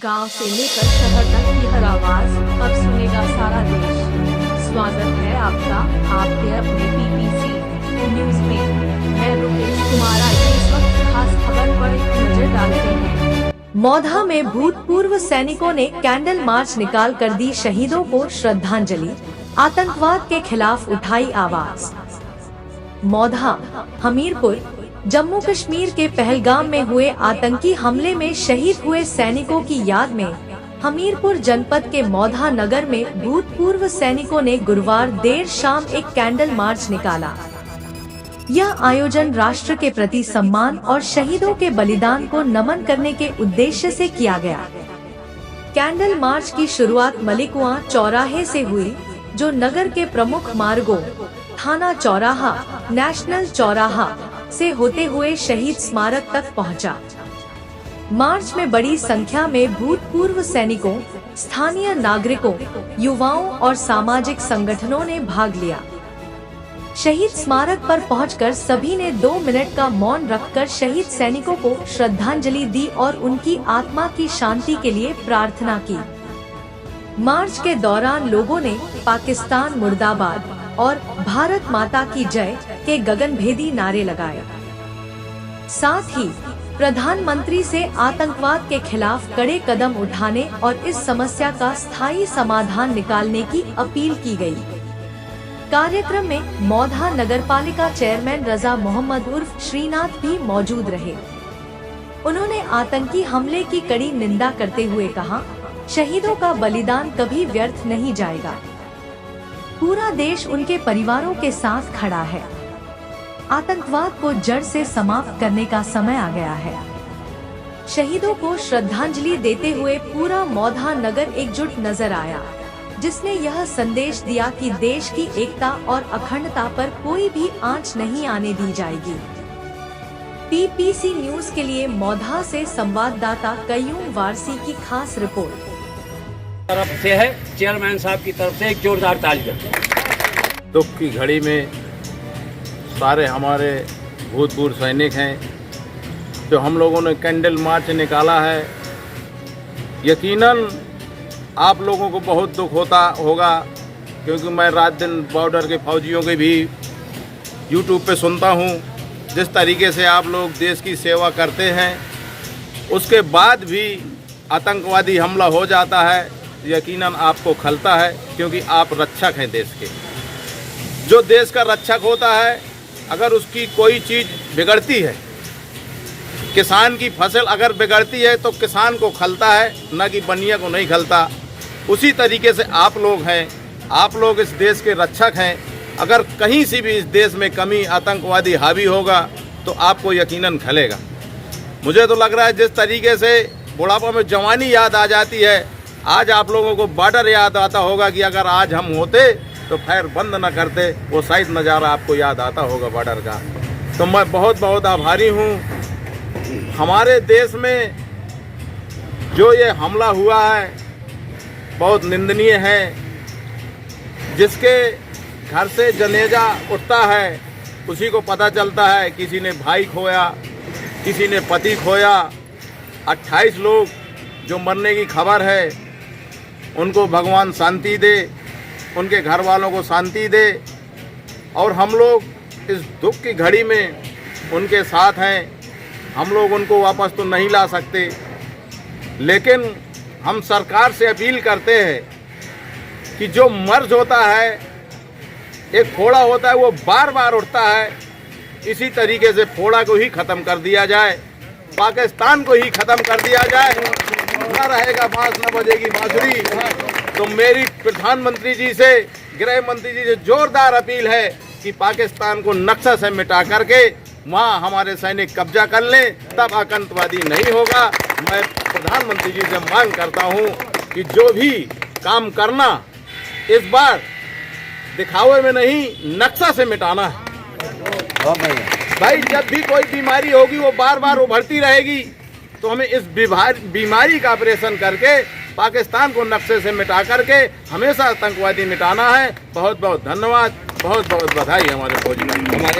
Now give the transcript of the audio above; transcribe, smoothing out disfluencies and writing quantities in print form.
गांव से लेकर शहर तक की हर आवाज अब सुनेगा सारा देश। स्वागत है आपका आपके अपने पीपीसी न्यूज में। मैं रुपेश कुमार। आइए इस वक्त खास खबर पर एक नजर डालते हैं। मौधा में भूतपूर्व सैनिकों ने कैंडल मार्च निकाल कर दी शहीदों को श्रद्धांजलि। आतंकवाद के खिलाफ उठाई आवाज। मौधा, हमीरपुर, जम्मू कश्मीर के पहलगाम में हुए आतंकी हमले में शहीद हुए सैनिकों की याद में हमीरपुर जनपद के मौधा नगर में भूतपूर्व सैनिकों ने गुरुवार देर शाम एक कैंडल मार्च निकाला। यह आयोजन राष्ट्र के प्रति सम्मान और शहीदों के बलिदान को नमन करने के उद्देश्य से किया गया। कैंडल मार्च की शुरुआत मलिकुआ चौराहे से हुई, जो नगर के प्रमुख मार्गों थाना चौराहा, नेशनल चौराहा से होते हुए शहीद स्मारक तक पहुंचा। मार्च में बड़ी संख्या में भूतपूर्व सैनिकों, स्थानीय नागरिकों, युवाओं और सामाजिक संगठनों ने भाग लिया। शहीद स्मारक पर पहुंचकर सभी ने 2 मिनट का मौन रखकर शहीद सैनिकों को श्रद्धांजलि दी और उनकी आत्मा की शांति के लिए प्रार्थना की। मार्च के दौरान लोगों ने पाकिस्तान मुर्दाबाद और भारत माता की जय के गगनभेदी नारे लगाए। साथ ही प्रधानमंत्री से आतंकवाद के खिलाफ कड़े कदम उठाने और इस समस्या का स्थायी समाधान निकालने की अपील की गई। कार्यक्रम में मौधा नगरपालिका चेयरमैन रजा मोहम्मद उर्फ श्रीनाथ भी मौजूद रहे। उन्होंने आतंकी हमले की कड़ी निंदा करते हुए कहा, शहीदों का बलिदान कभी व्यर्थ नहीं जाएगा। पूरा देश उनके परिवारों के साथ खड़ा है। आतंकवाद को जड़ से समाप्त करने का समय आ गया है। शहीदों को श्रद्धांजलि देते हुए पूरा मौधा नगर एकजुट नजर आया, जिसने यह संदेश दिया कि देश की एकता और अखंडता पर कोई भी आंच नहीं आने दी जाएगी। पीपीसी न्यूज के लिए मौधा से संवाददाता कयूम वारसी की खास रिपोर्ट। तरफ से है चेयरमैन साहब की तरफ से एक जोरदार ताली करते। दुख की घड़ी में सारे हमारे भूतपूर्व सैनिक हैं, जो हम लोगों ने कैंडल मार्च निकाला है। यकीनन आप लोगों को बहुत दुख होता होगा, क्योंकि मैं रात दिन बॉर्डर के फौजियों के भी यूट्यूब पे सुनता हूँ जिस तरीके से आप लोग देश की सेवा करते हैं। उसके बाद भी आतंकवादी हमला हो जाता है, यकीनन आपको खलता है, क्योंकि आप रक्षक हैं देश के। जो देश का रक्षक होता है, अगर उसकी कोई चीज़ बिगड़ती है, किसान की फसल अगर बिगड़ती है तो किसान को खलता है, न कि बनिया को नहीं खलता। उसी तरीके से आप लोग हैं, आप लोग इस देश के रक्षक हैं। अगर कहीं से भी इस देश में कमी आतंकवादी हावी होगा तो आपको यकीनन खलेगा। मुझे तो लग रहा है जिस तरीके से बुढ़ापा में जवानी याद आ जाती है, आज आप लोगों को बॉर्डर याद आता होगा कि अगर आज हम होते तो फायर बंद न करते। वो शायद नज़ारा आपको याद आता होगा बॉर्डर का। तो मैं बहुत बहुत आभारी हूँ। हमारे देश में जो ये हमला हुआ है बहुत निंदनीय है। जिसके घर से जनेजा उठता है उसी को पता चलता है, किसी ने भाई खोया, किसी ने पति खोया। 28 लोग जो मरने की खबर है, उनको भगवान शांति दे, उनके घर वालों को शांति दे। और हम लोग इस दुख की घड़ी में उनके साथ हैं। हम लोग उनको वापस तो नहीं ला सकते, लेकिन हम सरकार से अपील करते हैं कि जो मर्ज होता है, एक फोड़ा होता है, वो बार बार उठता है। इसी तरीके से फोड़ा को ही ख़त्म कर दिया जाए, पाकिस्तान को ही ख़त्म कर दिया जाए। न रहेगा बांस, न बजेगी बांसुरी। तो मेरी प्रधानमंत्री जी से, गृह मंत्री जी से जोरदार अपील है कि पाकिस्तान को नक्शा से मिटा करके वहाँ हमारे सैनिक कब्जा कर लें, तब आतंकवादी नहीं होगा। मैं प्रधानमंत्री जी से मांग करता हूँ कि जो भी काम करना, इस बार दिखावे में नहीं, नक्शा से मिटाना है। भाई, जब भी कोई बीमारी होगी वो बार बार उभरती रहेगी, तो हमें इस बीमारी का ऑपरेशन करके पाकिस्तान को नक्शे से मिटा करके हमेशा आतंकवादी मिटाना है। बहुत बहुत धन्यवाद, बहुत बहुत बधाई हमारे फौजी भाई।